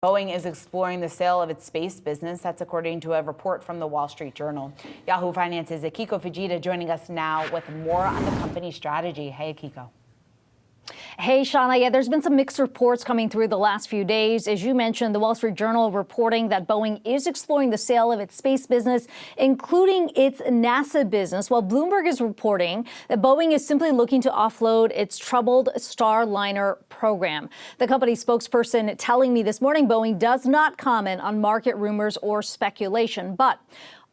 Boeing is exploring the sale of its space business. That's according to a report from the Wall Street Journal. Yahoo Finance's Akiko Fujita joining us now with more on the company's strategy. Hey, Akiko. Hey, Shauna. Yeah, there's been some mixed reports coming through the last few days. As you mentioned, the Wall Street Journal reporting that Boeing is exploring the sale of its space business, including its NASA business, while Bloomberg is reporting that Boeing is simply looking to offload its troubled Starliner program. The company spokesperson telling me this morning Boeing does not comment on market rumors or speculation, but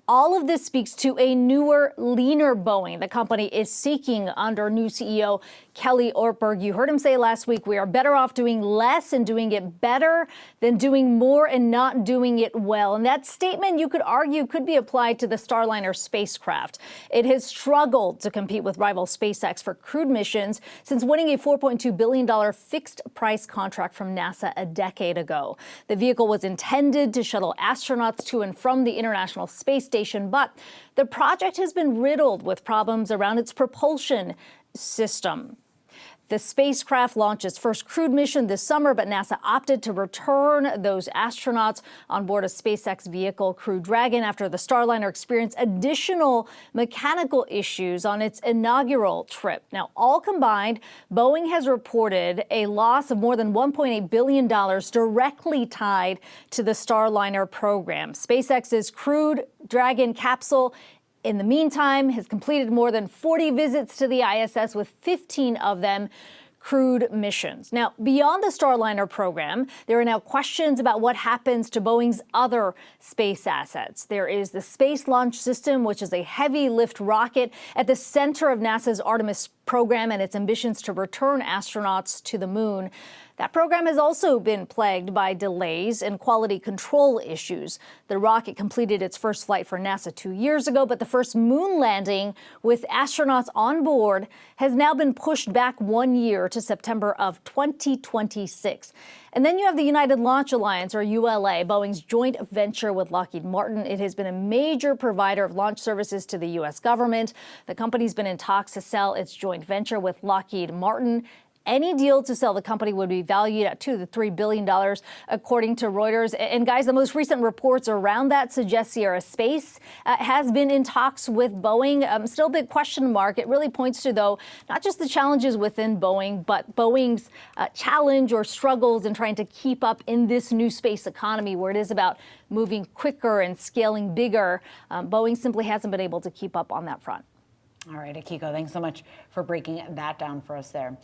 all of this speaks to a newer, leaner Boeing the company is seeking under new CEO Kelly Ortberg. You heard him say last week, we are better off doing less and doing it better than doing more and not doing it well. And that statement, you could argue, could be applied to the Starliner spacecraft. It has struggled to compete with rival SpaceX for crewed missions since winning a $4.2 billion fixed price contract from NASA a decade ago. The vehicle was intended to shuttle astronauts to and from the International Space Station, but the project has been riddled with problems around its propulsion system. The spacecraft launched its first crewed mission this summer, but NASA opted to return those astronauts on board a SpaceX vehicle, Crew Dragon, after the Starliner experienced additional mechanical issues on its inaugural trip. Now, all combined, Boeing has reported a loss of more than $1.8 billion directly tied to the Starliner program. SpaceX's Crew Dragon capsule in the meantime, has completed more than 40 visits to the ISS, with 15 of them crewed missions. Now, beyond the Starliner program, there are now questions about what happens to Boeing's other space assets. There is the Space Launch System, which is a heavy lift rocket at the center of NASA's Artemis program and its ambitions to return astronauts to the moon. That program has also been plagued by delays and quality control issues. The rocket completed its first flight for NASA 2 years ago, but the first moon landing with astronauts on board has now been pushed back 1 year to September of 2026. And then you have the United Launch Alliance, or ULA, Boeing's joint venture with Lockheed Martin. It has been a major provider of launch services to the U.S. government. The company's been in talks to sell its joint venture with Lockheed Martin. Any deal to sell the company would be valued at $2 to $3 billion, according to Reuters. And guys, the most recent reports around that suggest Sierra Space has been in talks with Boeing. Still a big question mark. It really points to, though, not just the challenges within Boeing, but Boeing's challenge or struggles in trying to keep up in this new space economy where it is about moving quicker and scaling bigger. Boeing simply hasn't been able to keep up on that front. All right, Akiko, thanks so much for breaking that down for us there.